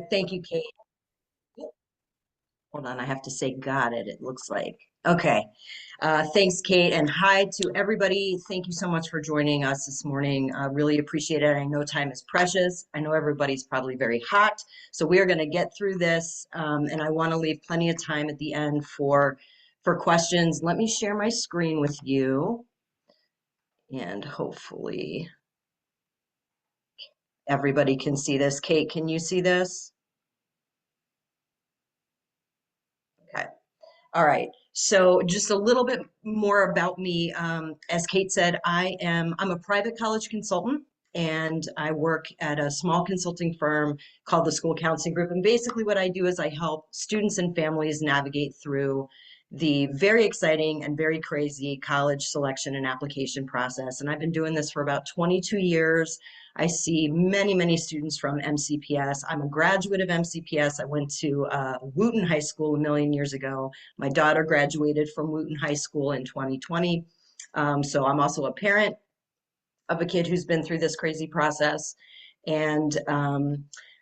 Thank you, Kate. Hold on, I have to say got it, it looks like. Okay. Thanks, Kate, and hi to everybody. Thank you so much for joining us this morning. Really appreciate it. I know time is precious. I know everybody's probably very hot, so we are going to get through this, and I want to leave plenty of time at the end for questions. Let me share my screen with you, and hopefully everybody can see this. Kate, can you see this? Okay. All right. So just a little bit more about me. As Kate said, I'm a private college consultant and I work at a small consulting firm called the School Counseling Group. And basically what I do is I help students and families navigate through the very exciting and very crazy college selection and application process. And I've been doing this for about 22 years. I see many, many students from MCPS. I'm a graduate of MCPS. I went to Wooten High School a million years ago. My daughter graduated from Wooten High School in 2020. So I'm also a parent of a kid who's been through this crazy process. And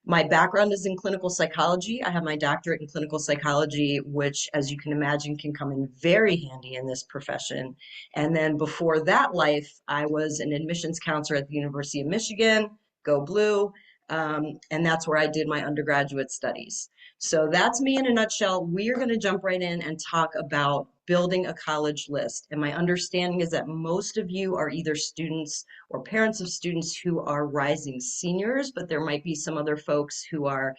my background is in clinical psychology. I have my doctorate in clinical psychology, which, as you can imagine, can come in very handy in this profession. And then before that life, I was an admissions counselor at the University of Michigan, go blue. And that's where I did my undergraduate studies. So that's me in a nutshell. We are going to jump right in and talk about building a college list. And my understanding is that most of you are either students or parents of students who are rising seniors, but there might be some other folks who are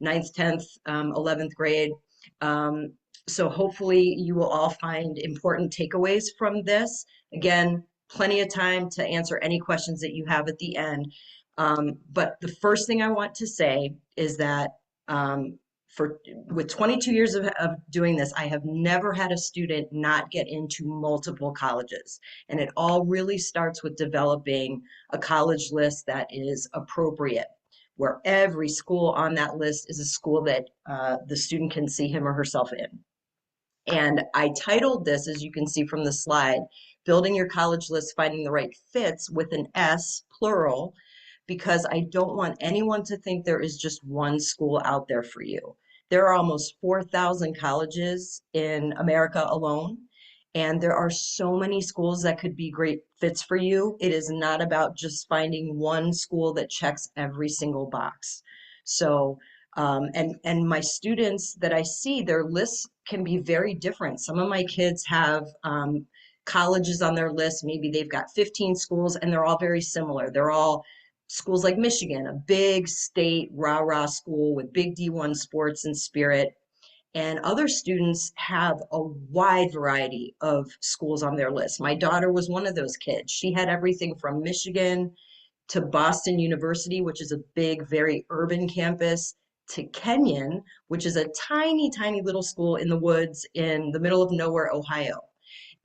ninth, 10th, 11th grade. Um, so hopefully you will all find important takeaways from this. Again, plenty of time to answer any questions that you have at the end. But the first thing I want to say is that um, for with 22 years of doing this, I have never had a student not get into multiple colleges. And it all really starts with developing a college list that is appropriate, where every school on that list is a school that the student can see him or herself in. And I titled this, as you can see from the slide, Building Your College List, Finding the Right Fits with an S, plural, because I don't want anyone to think there is just one school out there for you. There are almost 4,000 colleges in America alone, and there are so many schools that could be great fits for you. It is not about just finding one school that checks every single box. So, and my students that I see, their lists can be very different. Some of my kids have colleges on their list. Maybe they've got 15 schools and they're all very similar. They're all schools like Michigan, a big state rah-rah school with big D1 sports and spirit. And other students have a wide variety of schools on their list. My daughter was one of those kids. She had everything from Michigan to Boston University, which is a big, very urban campus, to Kenyon, which is a tiny, tiny little school in the woods in the middle of nowhere, Ohio.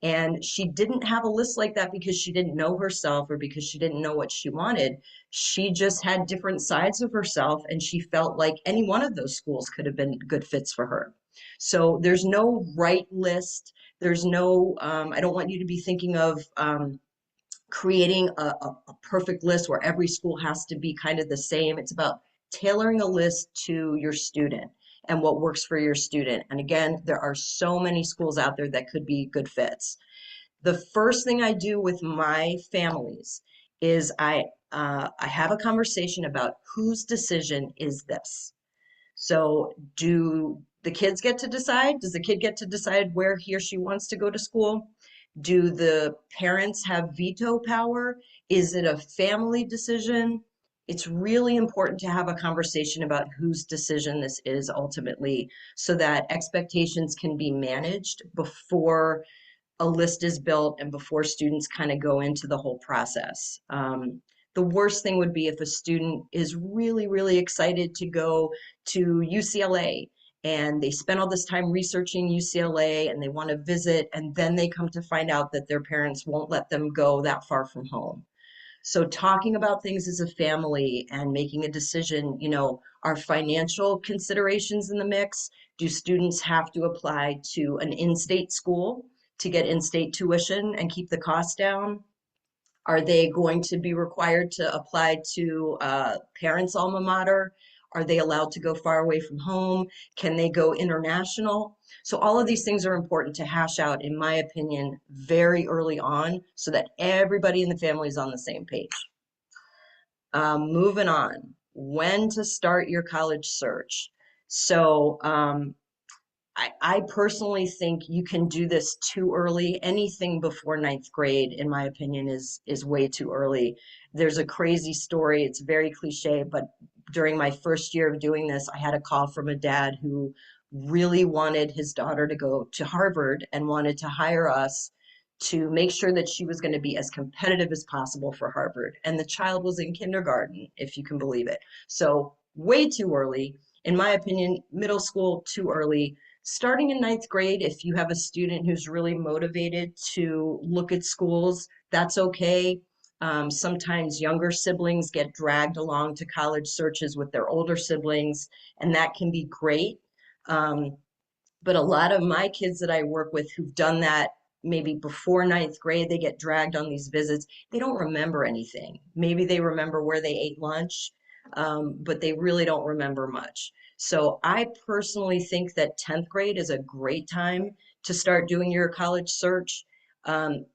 And she didn't have a list like that because she didn't know herself or because she didn't know what she wanted. She just had different sides of herself, and she felt like any one of those schools could have been good fits for her. So there's no right list. There's no, I don't want you to be thinking of creating a perfect list where every school has to be kind of the same. It's about tailoring a list to your student and what works for your student. And again, there are so many schools out there that could be good fits. The first thing I do with my families is I have a conversation about whose decision is this. So do the kids get to decide? Does the kid get to decide where he or she wants to go to school? Do the parents have veto power? Is it a family decision? It's really important to have a conversation about whose decision this is ultimately so that expectations can be managed before a list is built and before students kind of go into the whole process. The worst thing would be if a student is really, really excited to go to UCLA and they spend all this time researching UCLA and they want to visit, and then they come to find out that their parents won't let them go that far from home. So talking about things as a family and making a decision, are financial considerations in the mix? Do students have to apply to an in-state school to get in-state tuition and keep the cost down? Are they going to be required to apply to parents' alma mater? Are they allowed to go far away from home? Can they go international? So all of these things are important to hash out, in my opinion, very early on so that everybody in the family is on the same page. Moving on, when to start your college search. So I personally think you can do this too early. Anything before ninth grade, in my opinion, is way too early. There's a crazy story. It's very cliche, but during my first year of doing this, I had a call from a dad who really wanted his daughter to go to Harvard and wanted to hire us to make sure that she was going to be as competitive as possible for Harvard. And the child was in kindergarten, if you can believe it. So way too early. In my opinion, middle school, too early. Starting in ninth grade, if you have a student who's really motivated to look at schools, that's okay. Sometimes younger siblings get dragged along to college searches with their older siblings, and that can be great. Um, but a lot of my kids that I work with who've done that maybe before ninth grade, they get dragged on these visits. They don't remember anything. Maybe they remember where they ate lunch, but they really don't remember much. So I personally think that 10th grade is a great time to start doing your college search.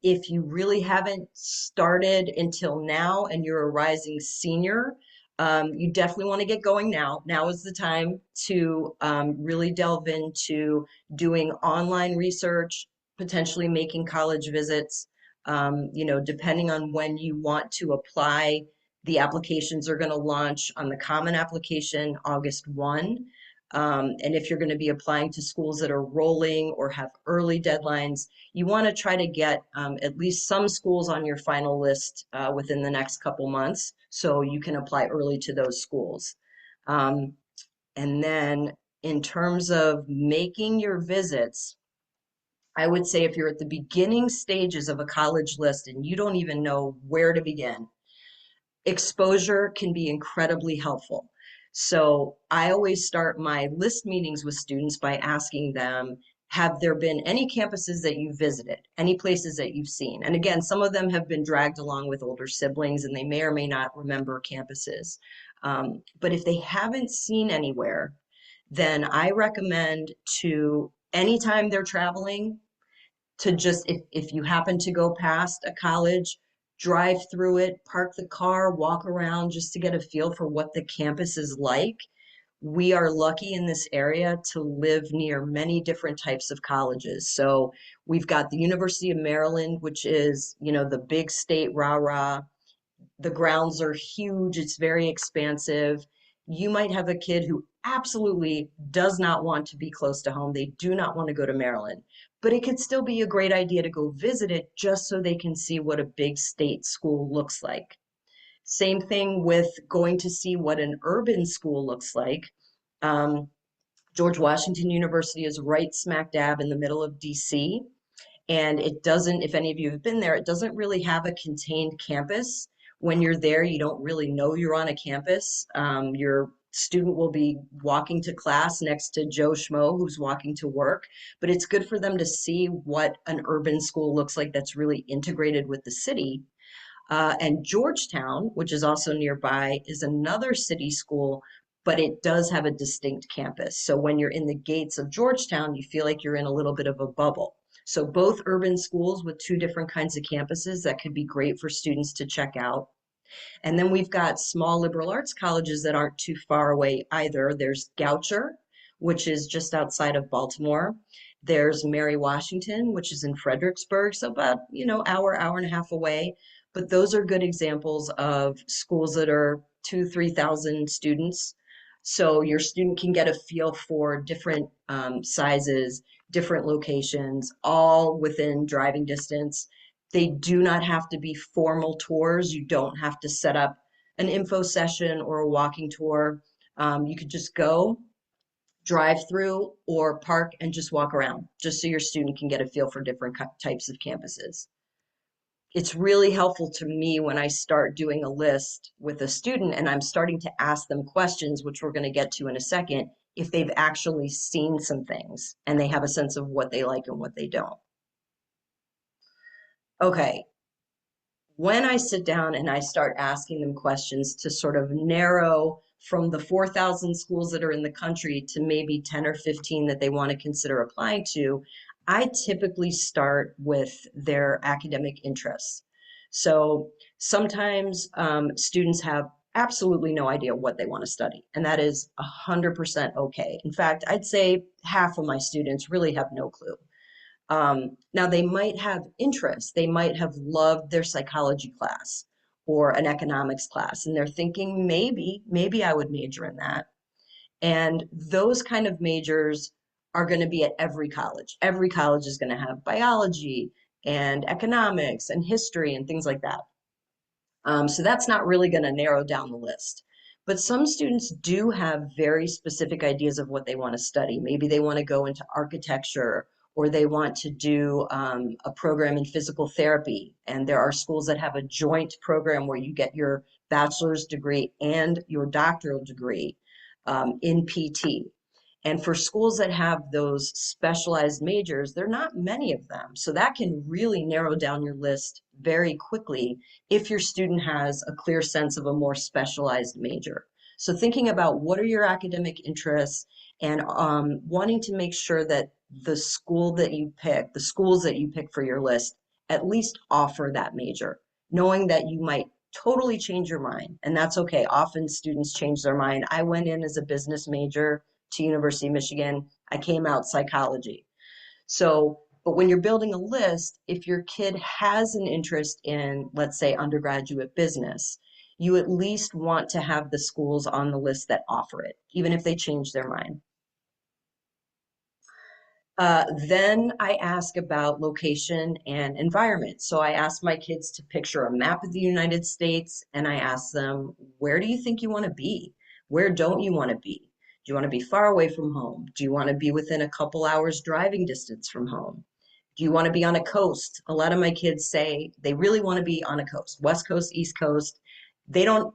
If you really haven't started until now and you're a rising senior, you definitely want to get going now. Now is the time to really delve into doing online research, potentially making college visits. Depending on when you want to apply, the applications are going to launch on the Common Application August 1. And if you're going to be applying to schools that are rolling or have early deadlines, you want to try to get at least some schools on your final list within the next couple months so you can apply early to those schools. Um, and then in terms of making your visits, I would say if you're at the beginning stages of a college list and you don't even know where to begin, exposure can be incredibly helpful. So I always start my list meetings with students by asking them, have there been any campuses that you've visited, any places that you've seen? And again, some of them have been dragged along with older siblings and they may or may not remember campuses. But if they haven't seen anywhere, then I recommend to anytime they're traveling, to just if you happen to go past a college, drive through it, park the car, walk around just to get a feel for what the campus is like. We are lucky in this area to live near many different types of colleges. So we've got the University of Maryland, which is, the big state rah-rah. The grounds are huge, it's very expansive. You might have a kid who absolutely does not want to be close to home. They do not want to go to Maryland, but it could still be a great idea to go visit it just so they can see what a big state school looks like. Same thing with going to see what an urban school looks like. Um, George Washington University is right smack dab in the middle of DC. And it doesn't, if any of you have been there, it doesn't really have a contained campus. When you're there, you don't really know you're on a campus. Your student will be walking to class next to Joe Schmo, who's walking to work. But it's good for them to see what an urban school looks like that's really integrated with the city. And Georgetown, which is also nearby, is another city school, but it does have a distinct campus. So when you're in the gates of Georgetown, you feel like you're in a little bit of a bubble. So both urban schools with two different kinds of campuses that could be great for students to check out. And then we've got small liberal arts colleges that aren't too far away either. There's Goucher, which is just outside of Baltimore. There's Mary Washington, which is in Fredericksburg, so about, hour and a half away. But those are good examples of schools that are 3,000 students. So your student can get a feel for different sizes, different locations, all within driving distance. They do not have to be formal tours. You don't have to set up an info session or a walking tour. You could just go, drive through, or park and just walk around, just so your student can get a feel for different types of campuses. It's really helpful to me when I start doing a list with a student and I'm starting to ask them questions, which we're going to get to in a second, if they've actually seen some things and they have a sense of what they like and what they don't. Okay, when I sit down and I start asking them questions to sort of narrow from the 4,000 schools that are in the country to maybe 10 or 15 that they want to consider applying to, I typically start with their academic interests. So sometimes students have absolutely no idea what they want to study, and that is 100% okay. In fact, I'd say half of my students really have no clue. Now, they might have interests. They might have loved their psychology class or an economics class, and they're thinking maybe I would major in that. And those kind of majors are going to be at every college. Every college is going to have biology and economics and history and things like that. So that's not really going to narrow down the list. But some students do have very specific ideas of what they want to study. Maybe they want to go into architecture, or they want to do a program in physical therapy. And there are schools that have a joint program where you get your bachelor's degree and your doctoral degree in PT. And for schools that have those specialized majors, there are not many of them. So that can really narrow down your list very quickly if your student has a clear sense of a more specialized major. So thinking about what are your academic interests, and wanting to make sure that the school that you pick, the schools that you pick for your list, at least offer that major, knowing that you might totally change your mind. And that's okay. Often students change their mind. I went in as a business major to University of Michigan. I came out psychology. So, but when you're building a list, if your kid has an interest in, let's say, undergraduate business, you at least want to have the schools on the list that offer it, even if they change their mind. Then I ask about location and environment. So I ask my kids to picture a map of the United States, and I ask them, where do you think you want to be? Where don't you want to be? Do you want to be far away from home? Do you want to be within a couple hours driving distance from home? Do you want to be on a coast? A lot of my kids say they really want to be on a coast, West Coast, East Coast. They don't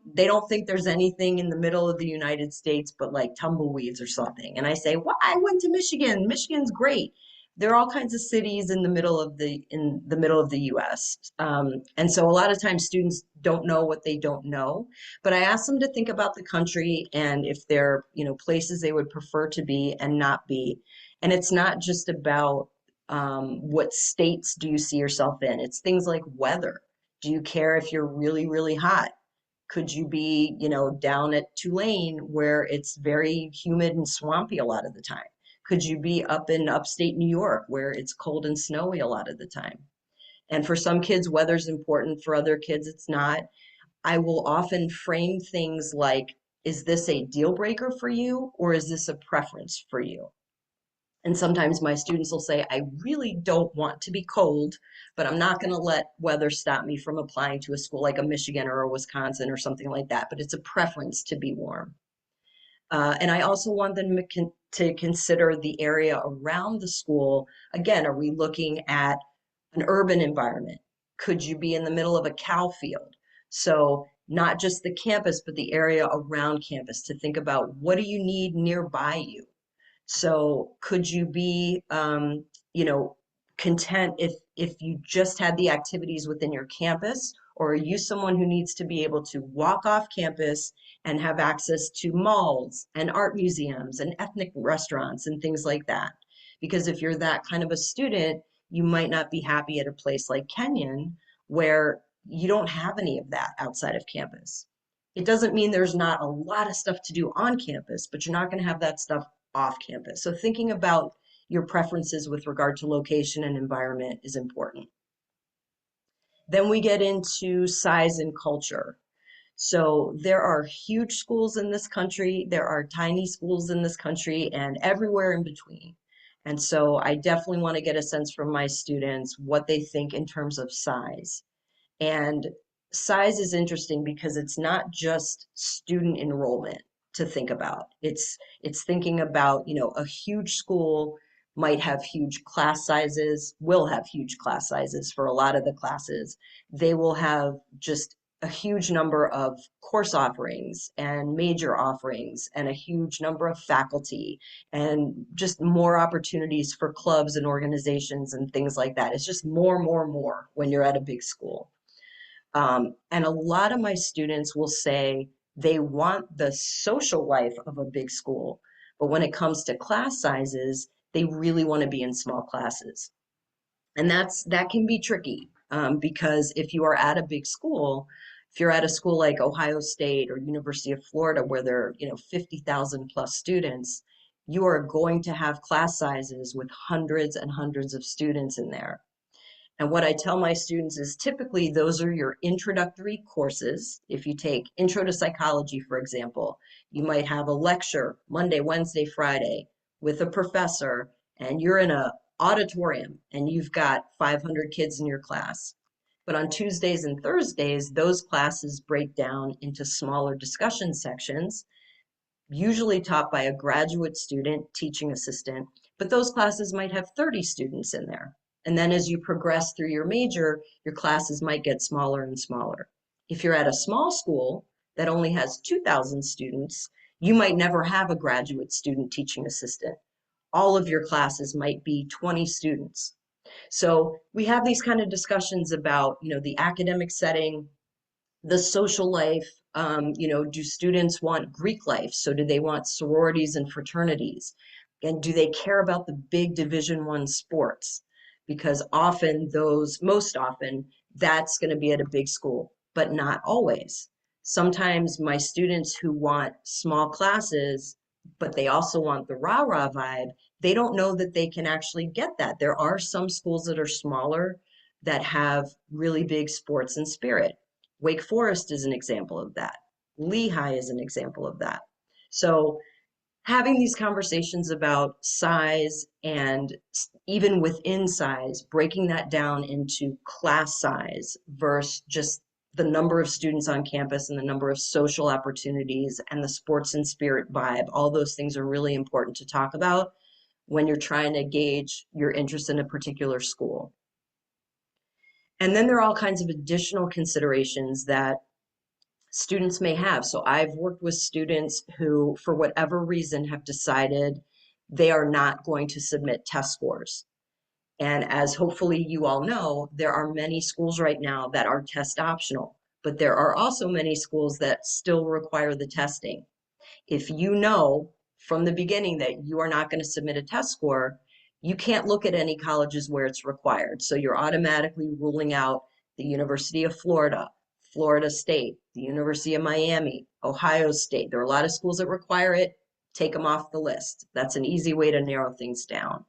think there's anything in the middle of the United States but like tumbleweeds or something. And I say, well, I went to Michigan. Michigan's great. There are all kinds of cities in the middle of the US. And so a lot of times students don't know what they don't know. But I ask them to think about the country and if there are, places they would prefer to be and not be. And it's not just about what states do you see yourself in? It's things like weather. Do you care if you're really, really hot? Could you be, down at Tulane where it's very humid and swampy a lot of the time? Could you be up in upstate New York where it's cold and snowy a lot of the time? And for some kids, weather's important. For other kids, it's not. I will often frame things like, is this a deal breaker for you or is this a preference for you? And sometimes my students will say, I really don't want to be cold, but I'm not going to let weather stop me from applying to a school like a Michigan or a Wisconsin or something like that. But it's a preference to be warm. And I also want them to consider the area around the school. Again, are we looking at an urban environment? Could you be in the middle of a cow field? So not just the campus, but the area around campus to think about what do you need nearby you? So could you be, you know, content if you just had the activities within your campus, or are you someone who needs to be able to walk off campus and have access to malls and art museums and ethnic restaurants and things like that? Because if you're that kind of a student, you might not be happy at a place like Kenyon where you don't have any of that outside of campus. It doesn't mean there's not a lot of stuff to do on campus, but you're not going to have that stuff off campus. So thinking about your preferences with regard to location and environment is important. Then we get into size and culture. So there are huge schools in this country, there are tiny schools in this country, and everywhere in between. And so I definitely want to get a sense from my students what they think in terms of size. And size is interesting because it's not just student enrollment to think about. It's thinking about, a huge school might have huge class sizes, will have huge class sizes for a lot of the classes. They will have just a huge number of course offerings and major offerings and a huge number of faculty and just more opportunities for clubs and organizations and things like that. It's just more when you're at a big school. And a lot of my students will say, They want the social life of a big school, but when it comes to class sizes, they really want to be in small classes. And that can be tricky because if you are at a big school, if you're at a school like Ohio State or University of Florida, where there are 50,000 plus students, you are going to have class sizes with hundreds and hundreds of students in there. And what I tell my students is typically those are your introductory courses. If you take Intro to Psychology, for example, you might have a lecture Monday, Wednesday, Friday with a professor, and you're in a auditorium and you've got 500 kids in your class. But on Tuesdays and Thursdays, those classes break down into smaller discussion sections, usually taught by a graduate student, teaching assistant, but those classes might have 30 students in there. And then as you progress through your major, your classes might get smaller and smaller. If you're at a small school that only has 2,000 students, you might never have a graduate student teaching assistant. All of your classes might be 20 students. So we have these kind of discussions about, the academic setting, the social life. Do students want Greek life? So do they want sororities and fraternities? And do they care about the big Division I sports? Because most often, that's going to be at a big school, but not always. Sometimes my students who want small classes, but they also want the rah-rah vibe, they don't know that they can actually get that. There are some schools that are smaller that have really big sports and spirit. Wake Forest is an example of that. Lehigh is an example of that. So having these conversations about size and even within size, breaking that down into class size versus just the number of students on campus and the number of social opportunities and the sports and spirit vibe, all those things are really important to talk about when you're trying to gauge your interest in a particular school. And then there are all kinds of additional considerations that students may have. So I've worked with students who, for whatever reason, have decided they are not going to submit test scores. And as hopefully you all know, there are many schools right now that are test optional, but there are also many schools that still require the testing. If you know from the beginning that you are not going to submit a test score, you can't look at any colleges where it's required. So you're automatically ruling out the University of Florida, Florida State, the University of Miami, Ohio State. There are a lot of schools that require it. Take them off the list. That's an easy way to narrow things down.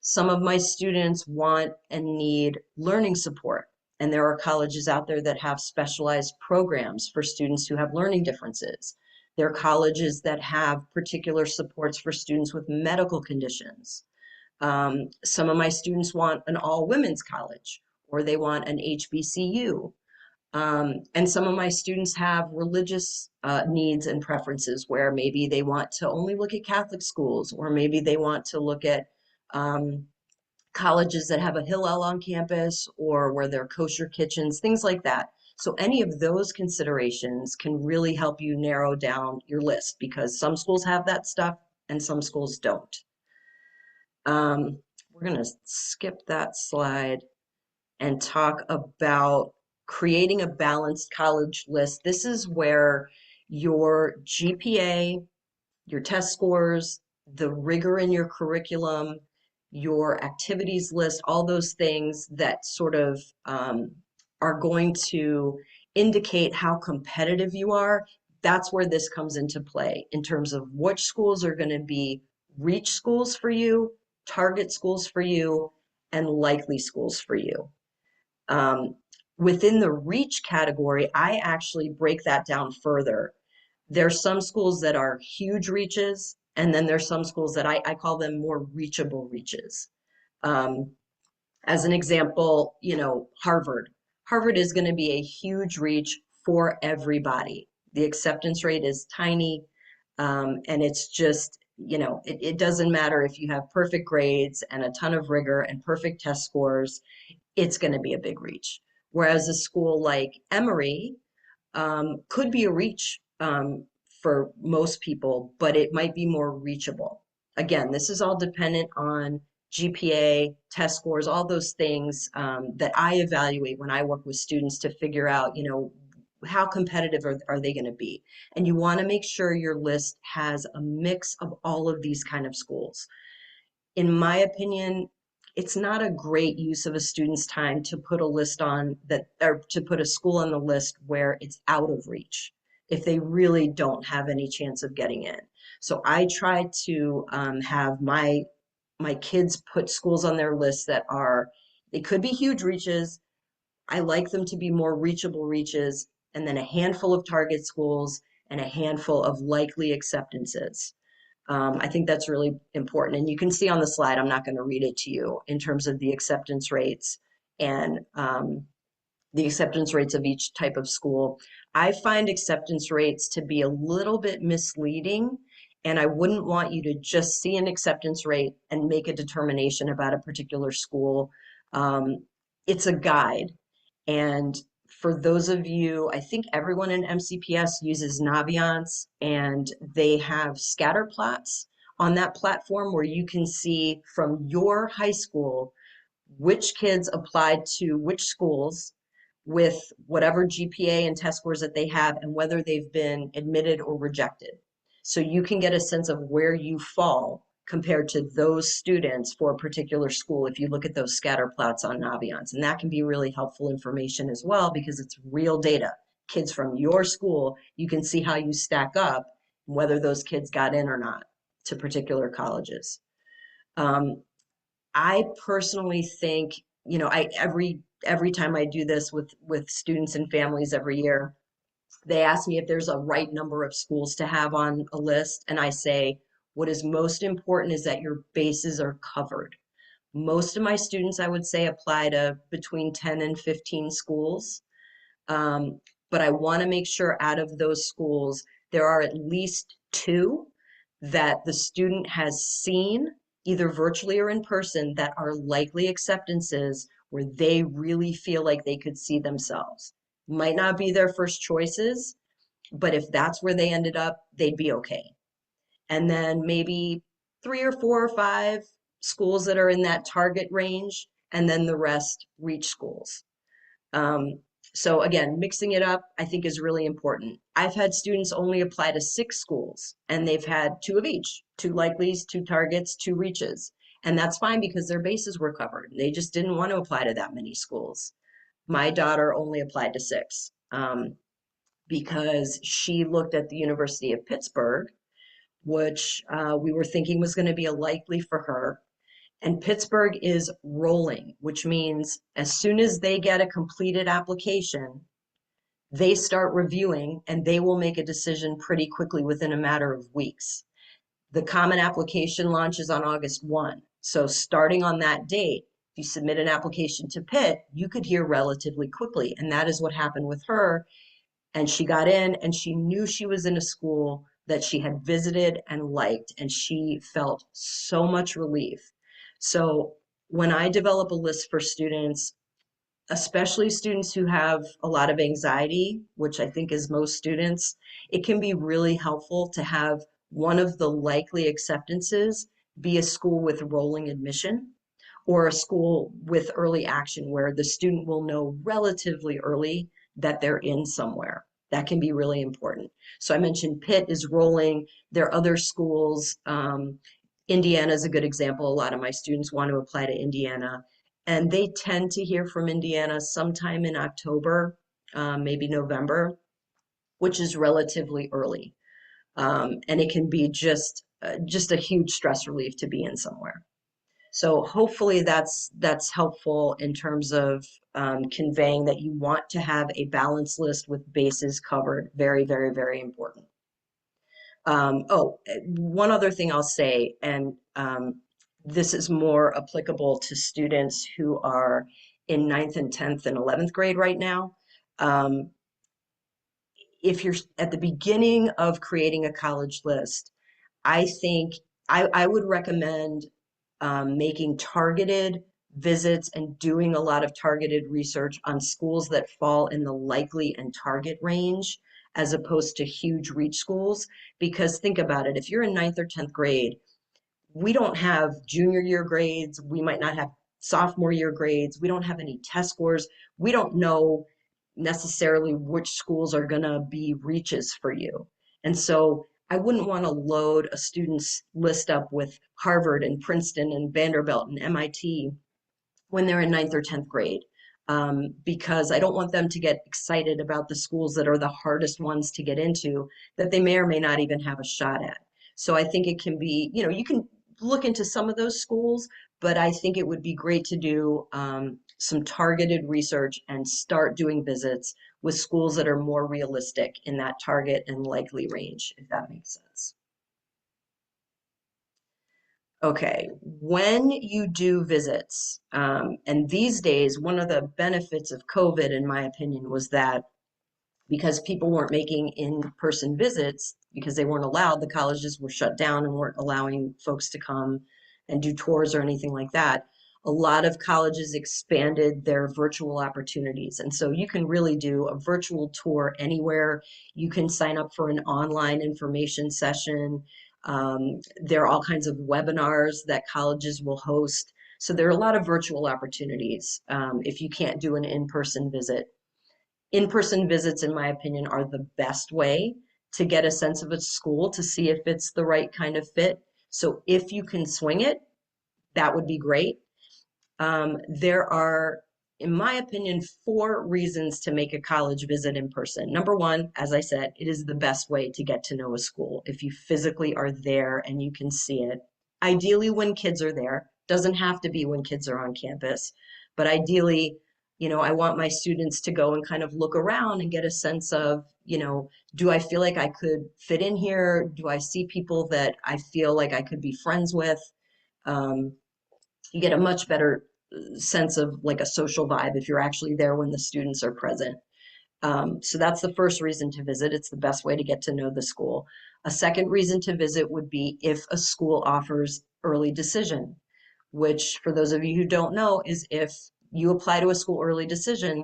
Some of my students want and need learning support, and there are colleges out there that have specialized programs for students who have learning differences. There are colleges that have particular supports for students with medical conditions. Some of my students want an all-women's college, or they want an HBCU. And some of my students have religious needs and preferences where maybe they want to only look at Catholic schools, or maybe they want to look at um, colleges that have a Hillel on campus or where there are kosher kitchens, things like that. So any of those considerations can really help you narrow down your list because some schools have that stuff and some schools don't. We're going to skip that slide and talk about creating a balanced college list. This is where your GPA, your test scores, the rigor in your curriculum, your activities list, all those things that sort of are going to indicate how competitive you are. That's where this comes into play in terms of which schools are going to be reach schools for you, target schools for you, and likely schools for you. Um, Within the reach category, I actually break that down further. There's some schools that are huge reaches, and then there's some schools that I call them more reachable reaches. Um, as an example, Harvard. Harvard is going to be a huge reach for everybody. The acceptance rate is tiny, and it's just, it doesn't matter if you have perfect grades and a ton of rigor and perfect test scores, it's going to be a big reach. Whereas a school like Emory could be a reach for most people, but it might be more reachable. Again, this is all dependent on GPA, test scores, all those things that I evaluate when I work with students to figure out, how competitive are they going to be? And you want to make sure your list has a mix of all of these kind of schools. In my opinion, it's not a great use of a student's time to put a list on that, or to put a school on the list where it's out of reach if they really don't have any chance of getting in. So I try to have my kids put schools on their list that are, they could be huge reaches. I like them to be more reachable reaches, and then a handful of target schools and a handful of likely acceptances. I think that's really important. And you can see on the slide, I'm not going to read it to you in terms of the acceptance rates and the acceptance rates of each type of school. I find acceptance rates to be a little bit misleading, and I wouldn't want you to just see an acceptance rate and make a determination about a particular school. It's a guide. And for those of you, I think everyone in MCPS uses Naviance, and they have scatter plots on that platform where you can see from your high school which kids applied to which schools with whatever GPA and test scores that they have and whether they've been admitted or rejected. So you can get a sense of where you fall compared to those students for a particular school if you look at those scatter plots on Naviance. And that can be really helpful information as well because it's real data. Kids from your school, you can see how you stack up, whether those kids got in or not to particular colleges. I personally think, I every time I do this with students and families every year, they ask me if there's a right number of schools to have on a list, and I say what is most important is that your bases are covered. Most of my students, I would say, apply to between 10 and 15 schools. But I want to make sure out of those schools, there are at least two that the student has seen, either virtually or in person, that are likely acceptances where they really feel like they could see themselves. Might not be their first choices, but if that's where they ended up, they'd be okay. And then maybe 3 or 4 or 5 schools that are in that target range, and then the rest reach schools. Um, so again, mixing it up, I think is really important. I've had students only apply to 6 schools and they've had 2 of each, 2 likelies, 2 targets, 2 reaches. And that's fine because their bases were covered. They just didn't want to apply to that many schools. My daughter only applied to 6 because she looked at the University of Pittsburgh, which we were thinking was going to be a likely for her. And Pittsburgh is rolling, which means as soon as they get a completed application, they start reviewing and they will make a decision pretty quickly within a matter of weeks. The common application launches on August 1. So starting on that date, if you submit an application to Pitt, you could hear relatively quickly. And that is what happened with her. And she got in and she knew she was in a school that she had visited and liked, and she felt so much relief. So when I develop a list for students, especially students who have a lot of anxiety, which I think is most students, it can be really helpful to have one of the likely acceptances be a school with rolling admission or a school with early action where the student will know relatively early that they're in somewhere. That can be really important. So I mentioned Pitt is rolling. There are other schools. Indiana is a good example. A lot of my students want to apply to Indiana, and they tend to hear from Indiana sometime in October, maybe November, which is relatively early. And it can be just a huge stress relief to be in somewhere. So hopefully that's helpful in terms of conveying that you want to have a balanced list with bases covered. Very, very, very important. One other thing I'll say, and this is more applicable to students who are in 9th and 10th and 11th grade right now. If you're at the beginning of creating a college list, I think I would recommend making targeted visits and doing a lot of targeted research on schools that fall in the likely and target range as opposed to huge reach schools. Because think about it, if you're in 9th or 10th grade, we don't have junior year grades. We might not have sophomore year grades. We don't have any test scores. We don't know necessarily which schools are going to be reaches for you. And so I wouldn't want to load a student's list up with Harvard and Princeton and Vanderbilt and MIT when they're in ninth or 10th grade. Because I don't want them to get excited about the schools that are the hardest ones to get into that they may or may not even have a shot at. So I think it can be, you can look into some of those schools, but I think it would be great to do some targeted research and start doing visits with schools that are more realistic in that target and likely range, if that makes sense. Okay, when you do visits, and these days, one of the benefits of COVID, in my opinion, was that because people weren't making in-person visits because they weren't allowed, the colleges were shut down and weren't allowing folks to come and do tours or anything like that. A lot of colleges expanded their virtual opportunities. And so you can really do a virtual tour anywhere. You can sign up for an online information session. There are all kinds of webinars that colleges will host. So there are a lot of virtual opportunities if you can't do an in-person visit. In-person visits, in my opinion, are the best way to get a sense of a school to see if it's the right kind of fit. So if you can swing it, that would be great. There are, in my opinion, 4 reasons to make a college visit in person. Number one, as I said, it is the best way to get to know a school if you physically are there and you can see it. Ideally, when kids are there, doesn't have to be when kids are on campus, but ideally, I want my students to go and kind of look around and get a sense of, do I feel like I could fit in here? Do I see people that I feel like I could be friends with? Um, you get a much better sense of like a social vibe if you're actually there when the students are present. So that's the first reason to visit. It's the best way to get to know the school. A second reason to visit would be if a school offers early decision, which for those of you who don't know is if you apply to a school early decision,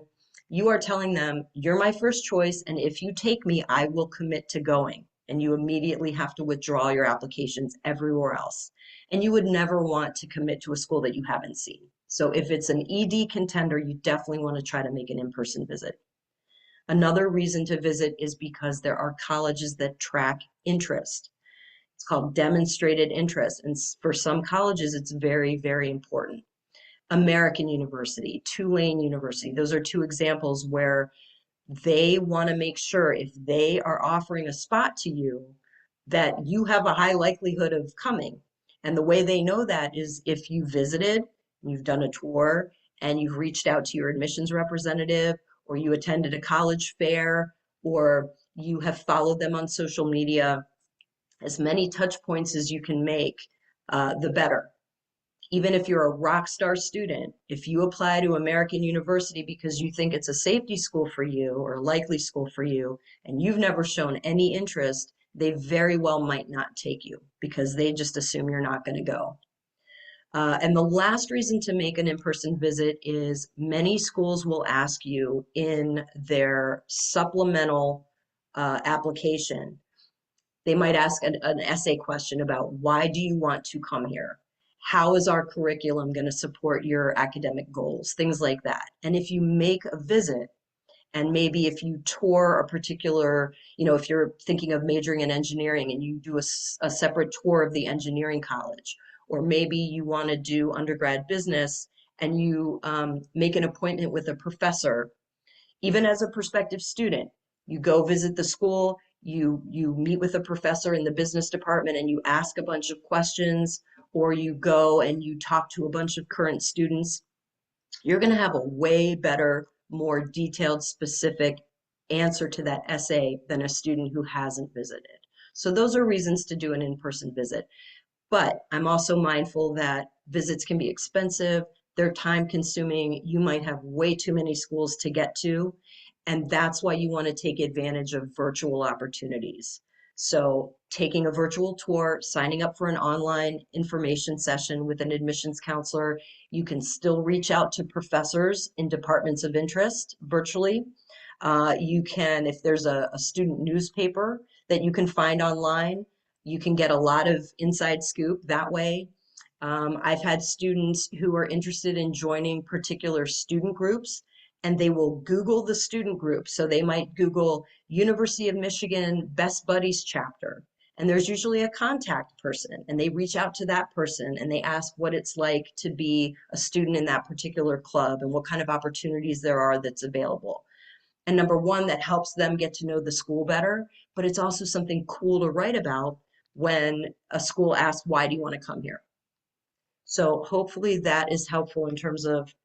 you are telling them, you're my first choice, and if you take me, I will commit to going. And you immediately have to withdraw your applications everywhere else. And you would never want to commit to a school that you haven't seen. So if it's an ED contender, you definitely want to try to make an in-person visit. Another reason to visit is because there are colleges that track interest. It's called demonstrated interest. And for some colleges, it's very, very important. American University, Tulane University, those are 2 examples where they want to make sure if they are offering a spot to you that you have a high likelihood of coming. And the way they know that is if you visited, you've done a tour, and you've reached out to your admissions representative, or you attended a college fair, or you have followed them on social media. As many touch points as you can make, the better. Even if you're a rock star student, if you apply to American University because you think it's a safety school for you or a likely school for you, and you've never shown any interest, they very well might not take you because they just assume you're not going to go. And the last reason to make an in-person visit is many schools will ask you in their supplemental application, they might ask an essay question about why do you want to come here? How is our curriculum going to support your academic goals? Things like that. And if you make a visit, and maybe if you tour a particular, if you're thinking of majoring in engineering and you do a separate tour of the engineering college, or maybe you want to do undergrad business and you make an appointment with a professor, even as a prospective student, you go visit the school, you meet with a professor in the business department and you ask a bunch of questions, or you go and you talk to a bunch of current students, you're going to have a way better, more detailed, specific answer to that essay than a student who hasn't visited. So those are reasons to do an in-person visit. But I'm also mindful that visits can be expensive, they're time consuming, you might have way too many schools to get to, and that's why you want to take advantage of virtual opportunities. So taking a virtual tour, signing up for an online information session with an admissions counselor, you can still reach out to professors in departments of interest virtually. You can, if there's a student newspaper that you can find online, you can get a lot of inside scoop that way. I've had students who are interested in joining particular student groups, and they will Google the student group. So they might Google University of Michigan Best Buddies chapter. And there's usually a contact person, and they reach out to that person and they ask what it's like to be a student in that particular club and what kind of opportunities there are that's available. And number one, that helps them get to know the school better, but it's also something cool to write about when a school asks, why do you want to come here? So hopefully that is helpful in terms of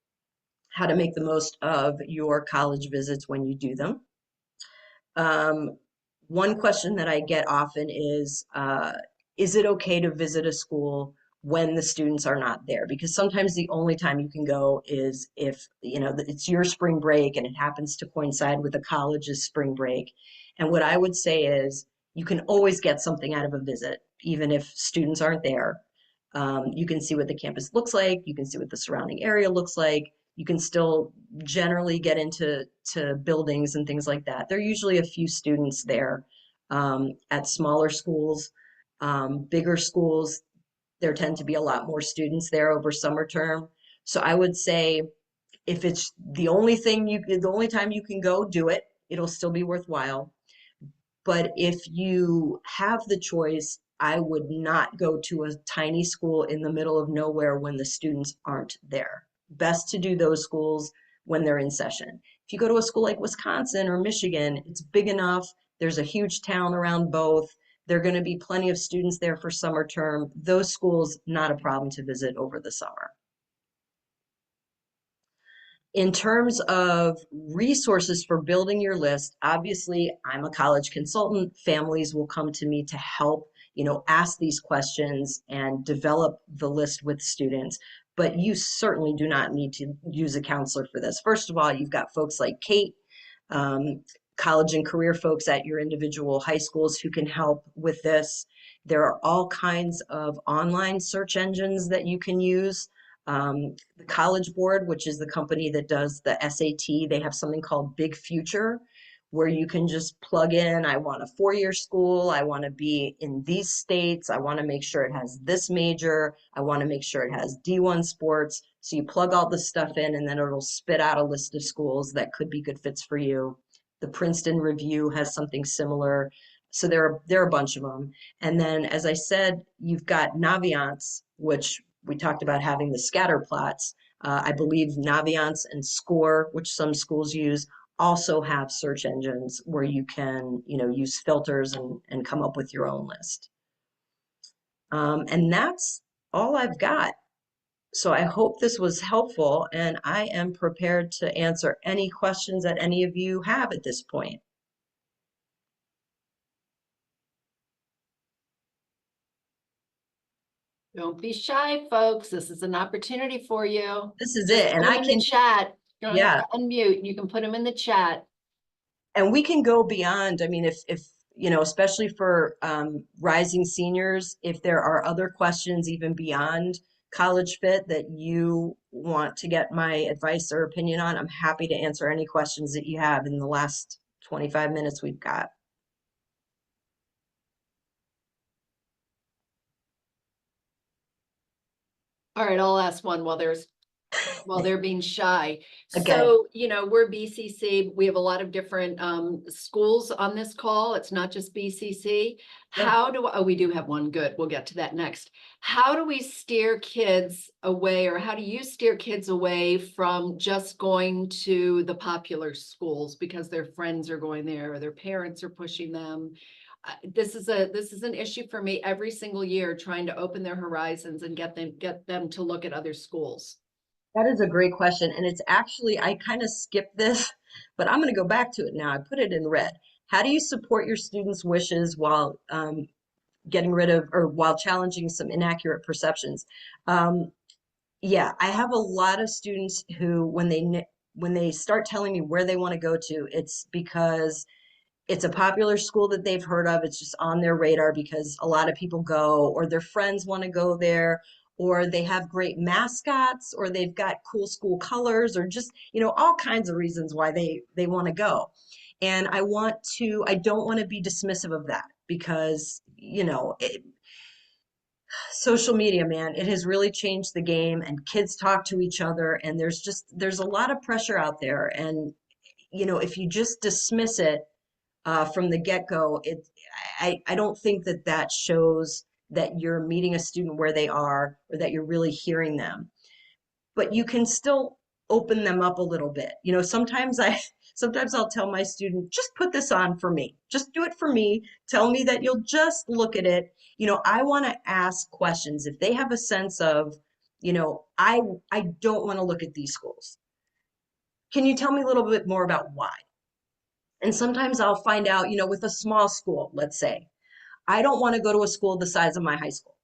how to make the most of your college visits when you do them. Um, One question that I get often is it okay to visit a school when the students are not there? Because sometimes the only time you can go is if, it's your spring break and it happens to coincide with the college's spring break. And what I would say is you can always get something out of a visit, even if students aren't there. You can see what the campus looks like. You can see what the surrounding area looks like. You can still generally get into buildings and things like that. There are usually a few students there at smaller schools. Bigger schools, there tend to be a lot more students there over summer term. So I would say if it's the only time you can go, do it. It'll still be worthwhile. But if you have the choice, I would not go to a tiny school in the middle of nowhere when the students aren't there. Best to do those schools when they're in session. If you go to a school like Wisconsin or Michigan, it's big enough. There's a huge town around both. There are going to be plenty of students there for summer term. Those schools, not a problem to visit over the summer. In terms of resources for building your list, obviously I'm a college consultant. Families will come to me to help, ask these questions and develop the list with students. But you certainly do not need to use a counselor for this. First of all, you've got folks like Kate, um, college and career folks at your individual high schools who can help with this. There are all kinds of online search engines that you can use. The College Board, which is the company that does the SAT, they have something called Big Future, where you can just plug in, I want a four-year school, I want to be in these states, I want to make sure it has this major, I want to make sure it has D1 sports. So you plug all this stuff in, and then it'll spit out a list of schools that could be good fits for you. The Princeton Review has something similar. So there are a bunch of them. And then, as I said, you've got Naviance, which we talked about having the scatter plots. I believe Naviance and Score, which some schools use, also have search engines where you can, use filters and come up with your own list. And that's all I've got. So I hope this was helpful, and I am prepared to answer any questions that any of you have at this point. Don't be shy, folks. This is an opportunity for you. This is Just it. put And them I in the can, chat. You don't have yeah, to unmute. You can put them in the chat. and we can go beyond. I mean, if especially for rising seniors, if there are other questions even beyond college fit that you want to get my advice or opinion on, I'm happy to answer any questions that you have in the last 25 minutes we've got. All right, I'll ask one while they're being shy. Okay. So, we're BCC. We have a lot of different schools on this call. It's not just BCC. Yeah. We do have one. Good. We'll get to that next. How do we steer kids away, or how do you steer kids away from just going to the popular schools because their friends are going there or their parents are pushing them? This is an issue for me every single year, trying to open their horizons and get them to look at other schools. That is a great question. And it's actually, I kind of skipped this, but I'm going to go back to it now. I put it in red. How do you support your students' wishes while getting rid of or while challenging some inaccurate perceptions? Um, yeah, I have a lot of students who, when they start telling me where they want to go to, it's because it's a popular school that they've heard of. It's just on their radar because a lot of people go, or their friends want to go there, or they have great mascots, or they've got cool school colors, or just, all kinds of reasons why they want to go. And I don't want to be dismissive of that because, Social media, man, it has really changed the game, and kids talk to each other, and there's a lot of pressure out there. And if you just dismiss it from the get-go, I don't think that that shows that you're meeting a student where they are, or that you're really hearing them. But you can still open them up a little bit. Sometimes I'll tell my student, just put this on for me. Just do it for me. Tell me that you'll just look at it. I want to ask questions. If they have a sense of, I don't want to look at these schools. Can you tell me a little bit more about why? And sometimes I'll find out, with a small school, let's say, I don't want to go to a school the size of my high school.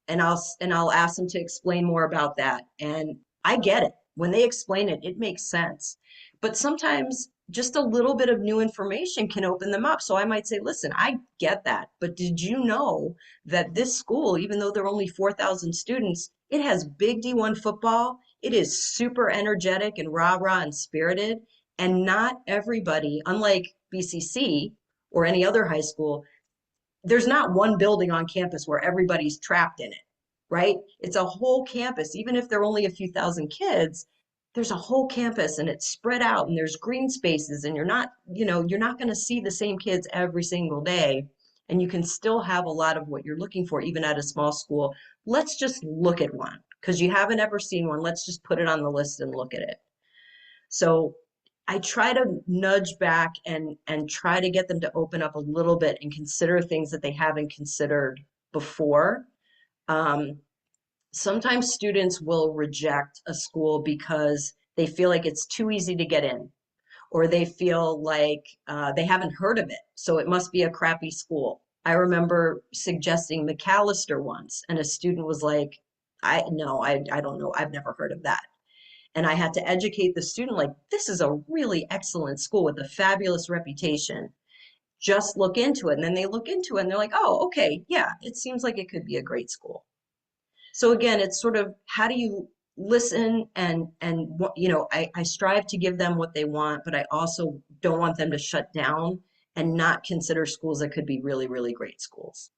And I'll ask them to explain more about that. And I get it. When they explain it, it makes sense. But sometimes just a little bit of new information can open them up. So I might say, listen, I get that, but did you know that this school, even though there are only 4,000 students, it has big D1 football. It is super energetic and rah-rah and spirited. And not everybody, unlike BCC or any other high school, there's not one building on campus where everybody's trapped in it, right? It's a whole campus. Even if there are only a few thousand kids, there's a whole campus and it's spread out and there's green spaces, and you're not going to see the same kids every single day. And you can still have a lot of what you're looking for, even at a small school. Let's just look at one because you haven't ever seen one. Let's just put it on the list and look at it. So I try to nudge back and try to get them to open up a little bit and consider things that they haven't considered before. Um, Sometimes students will reject a school because they feel like it's too easy to get in, or they feel like they haven't heard of it, so it must be a crappy school. I remember suggesting McAllister once, and a student was like, I no, I don't know, I've never heard of that. And I had to educate the student, like, this is a really excellent school with a fabulous reputation. Just look into it. And then they look into it and they're like, oh, okay, yeah, it seems like it could be a great school. So again, it's sort of how do you listen, and I strive to give them what they want, but I also don't want them to shut down and not consider schools that could be really, really great schools.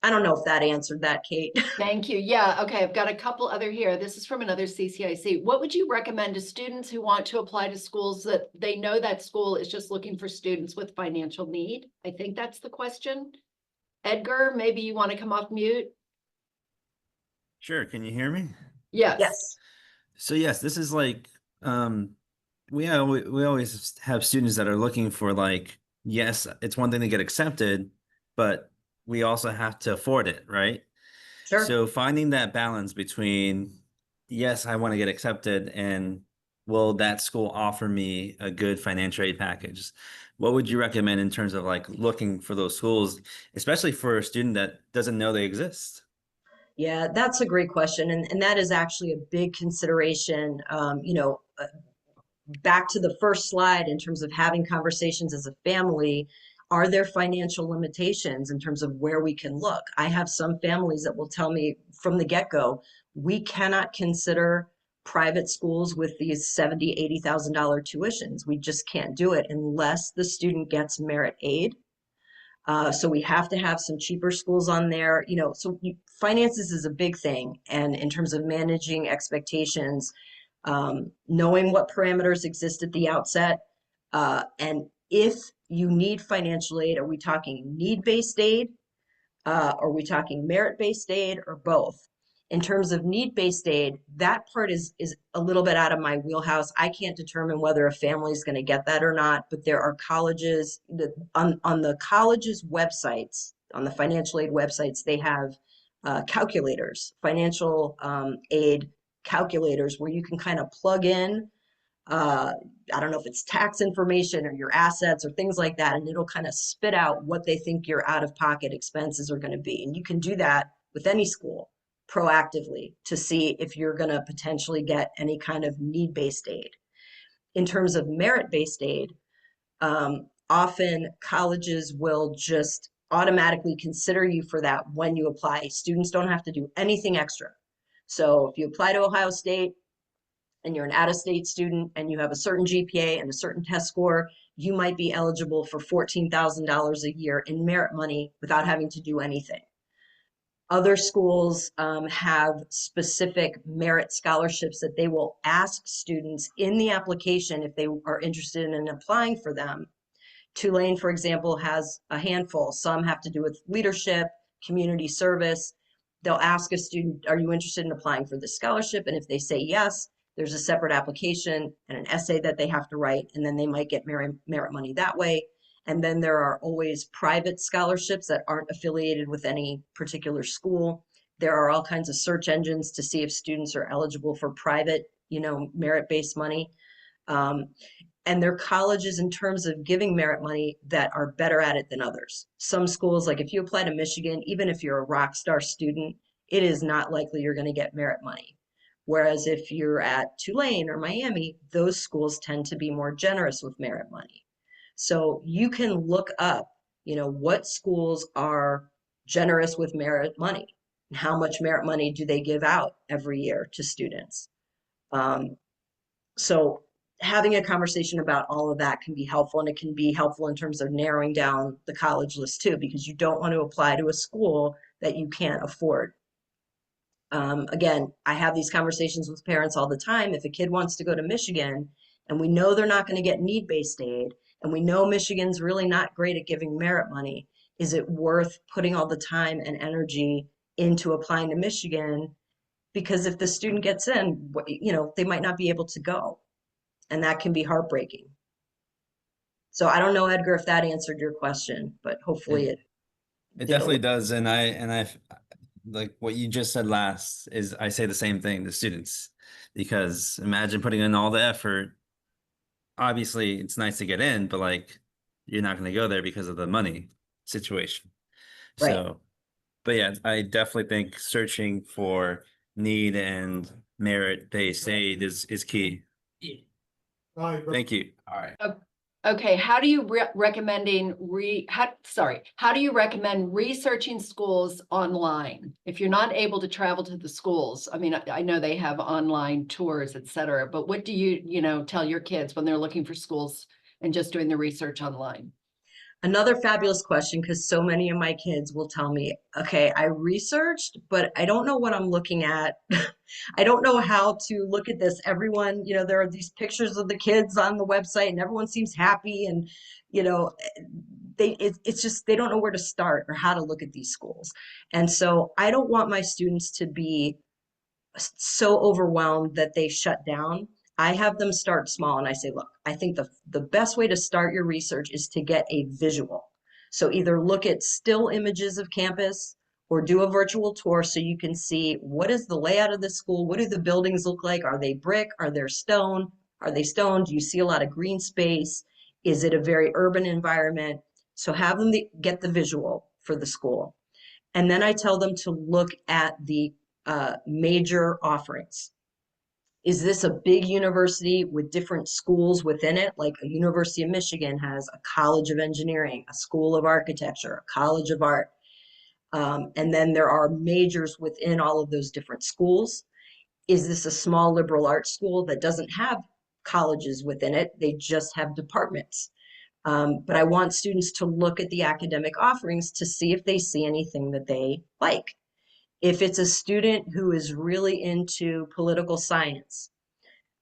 I don't know if that answered that, Kate. Thank you. Yeah, okay, I've got a couple other here. This is from another CCIC. What would you recommend to students who want to apply to schools that they know that school is just looking for students with financial need? I think that's the question. Edgar, maybe you want to come off mute? Sure, can you hear me? Yes. Yes. So yes, this is like we always have students that are looking for, like, yes, it's one thing to get accepted, but we also have to afford it, right? Sure. So finding that balance between, yes, I want to get accepted, and will that school offer me a good financial aid package? What would you recommend in terms of like looking for those schools, especially for a student that doesn't know they exist? Yeah, that's a great question. And that is actually a big consideration. Back to the first slide in terms of having conversations as a family, are there financial limitations in terms of where we can look? I have some families that will tell me from the get-go, we cannot consider private schools with these $70,000, $80,000 tuitions. We just can't do it unless the student gets merit aid. So we have to have some cheaper schools on there, finances is a big thing. And in terms of managing expectations, knowing what parameters exist at the outset, and if you need financial aid, are we talking need-based aid? Are we talking merit-based aid, or both? In terms of need-based aid, that part is a little bit out of my wheelhouse. I can't determine whether a family is going to get that or not, but there are colleges that on the colleges' websites, on the financial aid websites, they have calculators, financial aid calculators, where you can kind of plug in I don't know if it's tax information or your assets or things like that, and it'll kind of spit out what they think your out-of-pocket expenses are going to be. And you can do that with any school proactively to see if you're going to potentially get any kind of need-based aid. In terms of merit-based aid, often colleges will just automatically consider you for that when you apply. Students don't have to do anything extra. So if you apply to Ohio State, and you're an out-of-state student and you have a certain GPA and a certain test score, you might be eligible for $14,000 a year in merit money without having to do anything. Other schools have specific merit scholarships that they will ask students in the application if they are interested in applying for them. Tulane, for example, has a handful. Some have to do with leadership, community service. They'll ask a student, are you interested in applying for this scholarship? And if they say yes, there's a separate application and an essay that they have to write, and then they might get merit money that way. And then there are always private scholarships that aren't affiliated with any particular school. There are all kinds of search engines to see if students are eligible for private, merit-based money. And there are colleges in terms of giving merit money that are better at it than others. Some schools, like if you apply to Michigan, even if you're a rock star student, it is not likely you're going to get merit money. Whereas if you're at Tulane or Miami, those schools tend to be more generous with merit money. So you can look up, what schools are generous with merit money and how much merit money do they give out every year to students. So having a conversation about all of that can be helpful, and it can be helpful in terms of narrowing down the college list too, because you don't want to apply to a school that you can't afford. Again, I have these conversations with parents all the time. If a kid wants to go to Michigan and we know they're not going to get need-based aid, and we know Michigan's really not great at giving merit money, is it worth putting all the time and energy into applying to Michigan? Because if the student gets in, they might not be able to go, and that can be heartbreaking. So I don't know, Edgar, if that answered your question, but hopefully it did. definitely does. And I like what you just said last is I say the same thing to students, because imagine putting in all the effort. Obviously it's nice to get in, but like you're not going to go there because of the money situation. Right. So, but yeah, I definitely think searching for need and merit-based aid is key. Thank you. All right. Okay, how do you recommend researching schools online? If you're not able to travel to the schools, I mean, I know they have online tours, et cetera, but what do you tell your kids when they're looking for schools and just doing the research online? Another fabulous question, because so many of my kids will tell me, okay, I researched, but I don't know what I'm looking at. I don't know how to look at this. Everyone, there are these pictures of the kids on the website and everyone seems happy, and, it's just, they don't know where to start or how to look at these schools. And so I don't want my students to be so overwhelmed that they shut down. I have them start small, and I say, look, I think the best way to start your research is to get a visual. So either look at still images of campus or do a virtual tour so you can see what is the layout of the school, what do the buildings look like, are they brick, are they stone, do you see a lot of green space, is it a very urban environment? So have them get the visual for the school. And then I tell them to look at the major offerings. Is this a big university with different schools within it? Like a University of Michigan has a College of Engineering, a School of Architecture, a College of Art. And then there are majors within all of those different schools. Is this a small liberal arts school that doesn't have colleges within it? They just have departments. But I want students to look at the academic offerings to see if they see anything that they like. If it's a student who is really into political science,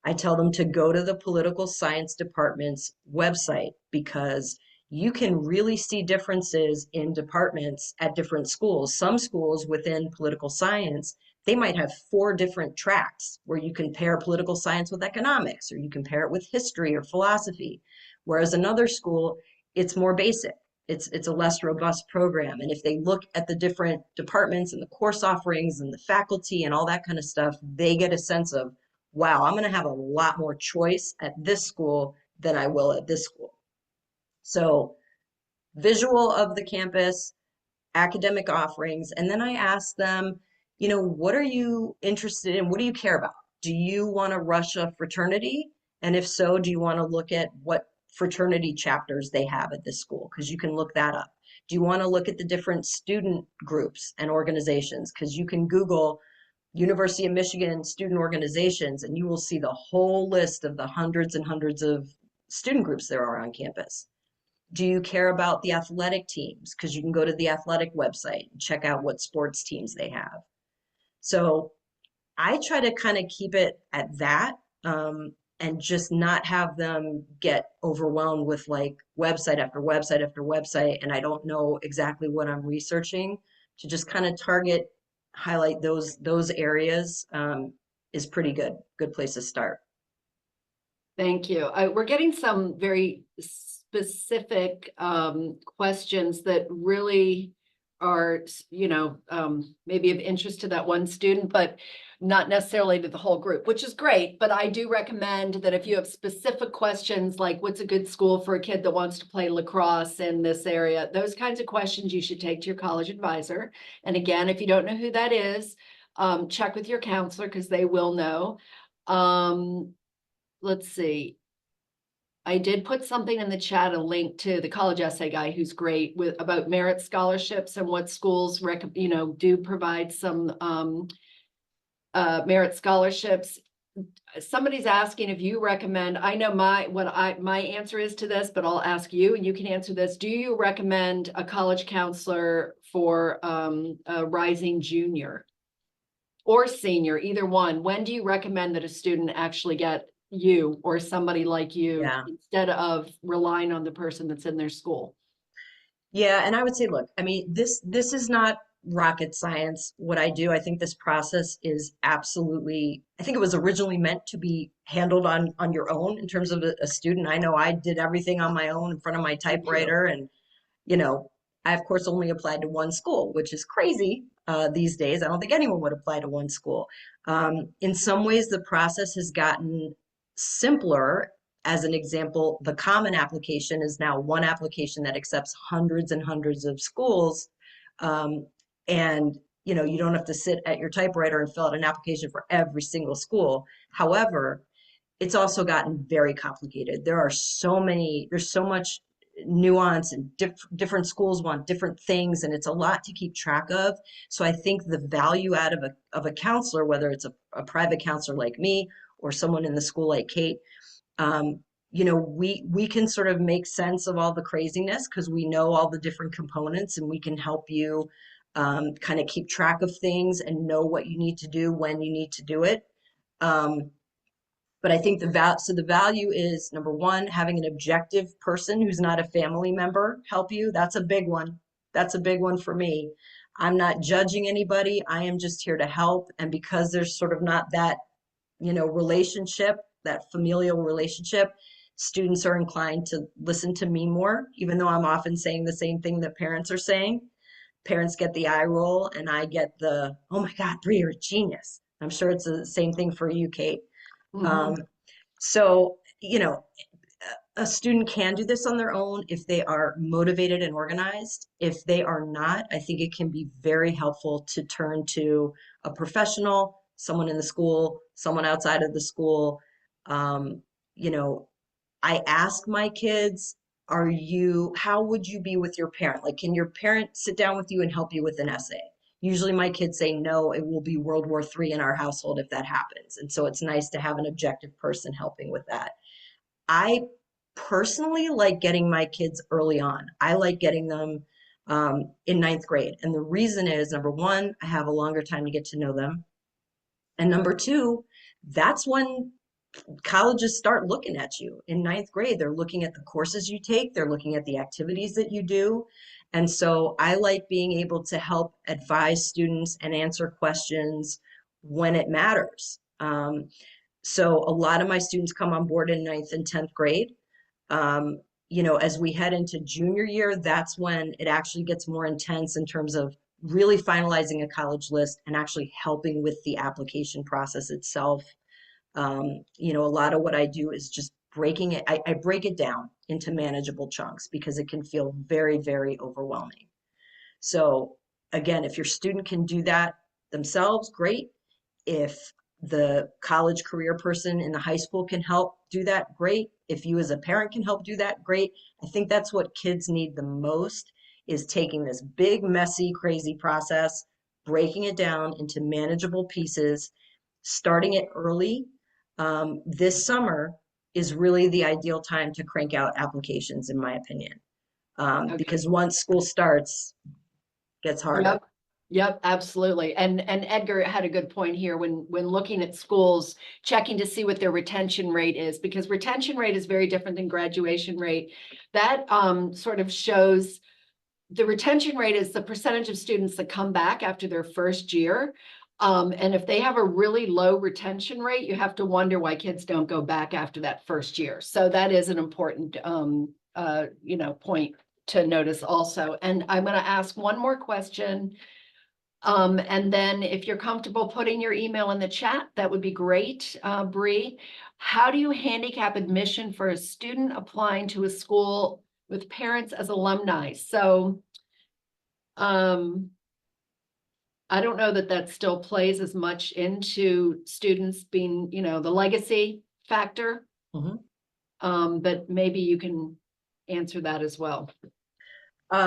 I tell them to go to the political science department's website, because you can really see differences in departments at different schools. Some schools within political science, they might have 4 different tracks where you compare political science with economics, or you compare it with history or philosophy. Whereas another school, it's more basic. It's a less robust program. And if they look at the different departments and the course offerings and the faculty and all that kind of stuff, they get a sense of, wow, I'm going to have a lot more choice at this school than I will at this school. So visual of the campus, academic offerings, and then I ask them, what are you interested in? What do you care about? Do you want to rush a fraternity? And if so, do you want to look at what fraternity chapters they have at this school? Because you can look that up. Do you want to look at the different student groups and organizations? Because you can Google University of Michigan student organizations, and you will see the whole list of the hundreds and hundreds of student groups there are on campus. Do you care about the athletic teams? Because you can go to the athletic website and check out what sports teams they have. So I try to kind of keep it at that, and just not have them get overwhelmed with like website after website after website, and I don't know exactly what I'm researching. To just kind of target, highlight those areas, is pretty good place to start. Thank you. We're getting some very specific questions that really are, maybe of interest to that one student, but not necessarily to the whole group, which is great. But I do recommend that if you have specific questions, like what's a good school for a kid that wants to play lacrosse in this area, those kinds of questions you should take to your college advisor. And again, if you don't know who that is, check with your counselor because they will know. Let's see. I did put something in the chat, a link to the college essay guy who's great with about merit scholarships and what schools do provide some merit scholarships. Somebody's asking if you recommend, I know my answer is to this, but I'll ask you and you can answer this. Do you recommend a college counselor for a rising junior or senior, either one? When do you recommend that a student actually get you or somebody like you Yeah. instead of relying on the person that's in their school? Yeah, and I would say, look, I mean, this is not rocket science. What I do, I think this process is absolutely, I think it was originally meant to be handled on your own in terms of a student. I know I did everything on my own in front of my Thank you. typewriter, and you know, I of course only applied to one school, which is crazy these days. I don't think anyone would apply to one school. In some ways, the process has gotten simpler. As an example, the Common application is now one application that accepts hundreds and hundreds of schools. And you don't have to sit at your typewriter and fill out an application for every single school. However, it's also gotten very complicated. There's so much nuance, and different schools want different things, and it's a lot to keep track of. So I think the value out of a counselor, whether it's a private counselor like me or someone in the school like Kate, we can sort of make sense of all the craziness because we know all the different components, and we can help you kind of keep track of things and know what you need to do when you need to do it. But I think the value is, number one, having an objective person who's not a family member help you. That's a big one. That's a big one for me. I'm not judging anybody. I am just here to help. And because there's sort of not that, relationship, that familial relationship, students are inclined to listen to me more, even though I'm often saying the same thing that parents are saying. Parents get the eye roll, and I get the, oh my God, Bree, you're a genius. I'm sure it's the same thing for you, Kate. Mhm. So, a student can do this on their own if they are motivated and organized. If they are not, I think it can be very helpful to turn to a professional, someone in the school, someone outside of the school. Um, you know, I ask my kids, how would you be with your parent? Like, can your parent sit down with you and help you with an essay? Usually my kids say, no, it will be World War III in our household if that happens. And so it's nice to have an objective person helping with that. I personally like getting my kids early on. I like getting them in ninth grade. And the reason is, number one, I have a longer time to get to know them. And number two, that's when colleges start looking at you in ninth grade. They're looking at the courses you take, they're looking at the activities that you do. And so I like being able to help advise students and answer questions when it matters. So a lot of my students come on board in ninth and 10th grade. As we head into junior year, that's when it actually gets more intense in terms of really finalizing a college list and actually helping with the application process itself. A lot of what I do is just breaking it. I break it down into manageable chunks because it can feel very, very overwhelming. So again, if your student can do that themselves, great. If the college career person in the high school can help do that, great. If you as a parent can help do that, great. I think that's what kids need the most, is taking this big, messy, crazy process, breaking it down into manageable pieces, starting it early. This summer is really the ideal time to crank out applications, in my opinion. Okay. Because once school starts, gets harder. Yep. Yep, absolutely. And Edgar had a good point here when looking at schools, checking to see what their retention rate is, because retention rate is very different than graduation rate. That sort of shows the retention rate is the percentage of students that come back after their first year. And if they have a really low retention rate, you have to wonder why kids don't go back after that first year. So that is an important point to notice also. And I'm going to ask one more question. And then if you're comfortable putting your email in the chat, that would be great. Bree, how do you handicap admission for a student applying to a school with parents as alumni? So I don't know that still plays as much into students being, the legacy factor. But maybe you can answer that as well.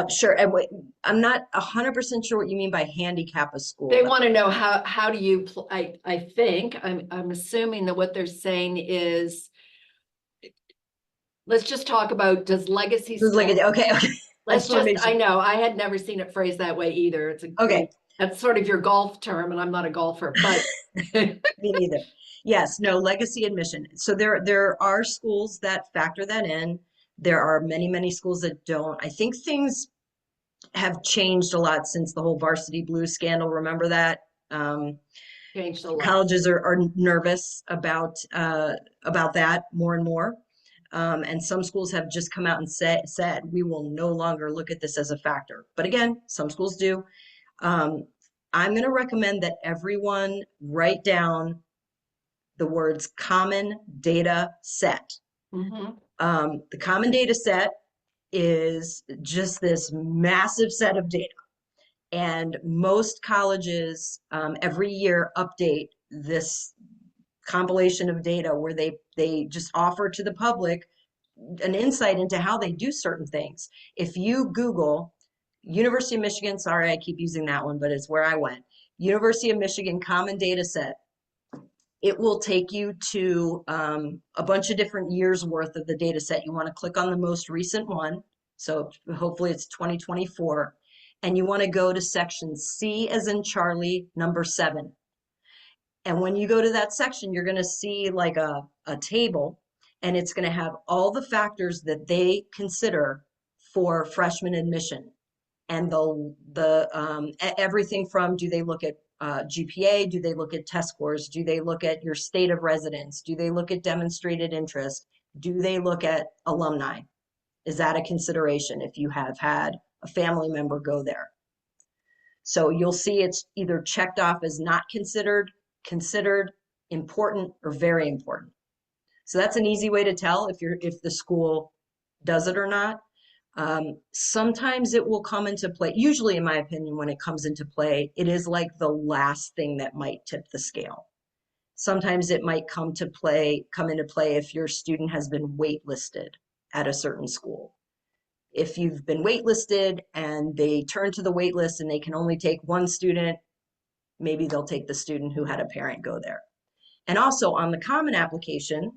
Sure. And wait, I'm not 100% sure what you mean by handicap a school. They want to know how do you, I think, I'm assuming that what they're saying is, let's just talk about, does legacy This is like still, okay. let's just wanna just, make sure. I know, I had never seen it phrased that way either. It's a Okay. That's sort of your golf term, and I'm not a golfer, but Me neither. Yes, no, legacy admission. So there are schools that factor that in. There are many schools that don't. I think things have changed a lot since the whole Varsity Blues scandal. Remember that? changed a lot. Colleges are nervous about that more and more. And some schools have just come out and said we will no longer look at this as a factor. But again, some schools do. I'm going to recommend that everyone write down the words common data set. The common data set is just this massive set of data. And most colleges every year update this compilation of data where they just offer to the public an insight into how they do certain things. If you Google University of Michigan, sorry, I keep using that one, but it's where I went. University of Michigan Common Data Set. It will take you to a bunch of different years worth of the data set. You want to click on the most recent one. So hopefully it's 2024. And you want to go to section C as in Charlie, number 7. And when you go to that section, you're going to see like a table, and it's going to have all the factors that they consider for freshman admission. And everything from, do they look at GPA? Do they look at test scores? Do they look at your state of residence? Do they look at demonstrated interest? Do they look at alumni? Is that a consideration if you have had a family member go there? So you'll see it's either checked off as not considered, important, or very important. So that's an easy way to tell if the school does it or not. Sometimes it will come into play. Usually, in my opinion, when it comes into play, it is like the last thing that might tip the scale. Sometimes it might come into play if your student has been waitlisted at a certain school. If you've been waitlisted and they turn to the wait list and they can only take one student, maybe they'll take the student who had a parent go there. And also on the common application,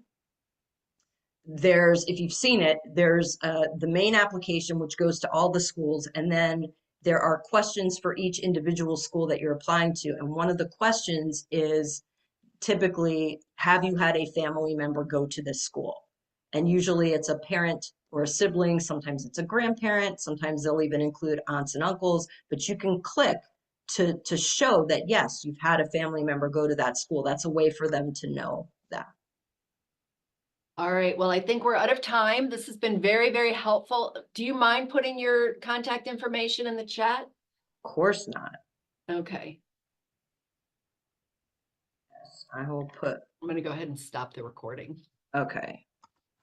if you've seen it, there's the main application, which goes to all the schools, and then there are questions for each individual school that you're applying to. And one of the questions is typically, have you had a family member go to this school? And usually it's a parent or a sibling, sometimes it's a grandparent, sometimes they'll even include aunts and uncles, but you can click to show that, yes, you've had a family member go to that school. That's a way for them to know that. All right, well, I think we're out of time. This has been very, very helpful. Do you mind putting your contact information in the chat? Of course not. Okay. Yes, I will put. I'm going to go ahead and stop the recording. Okay.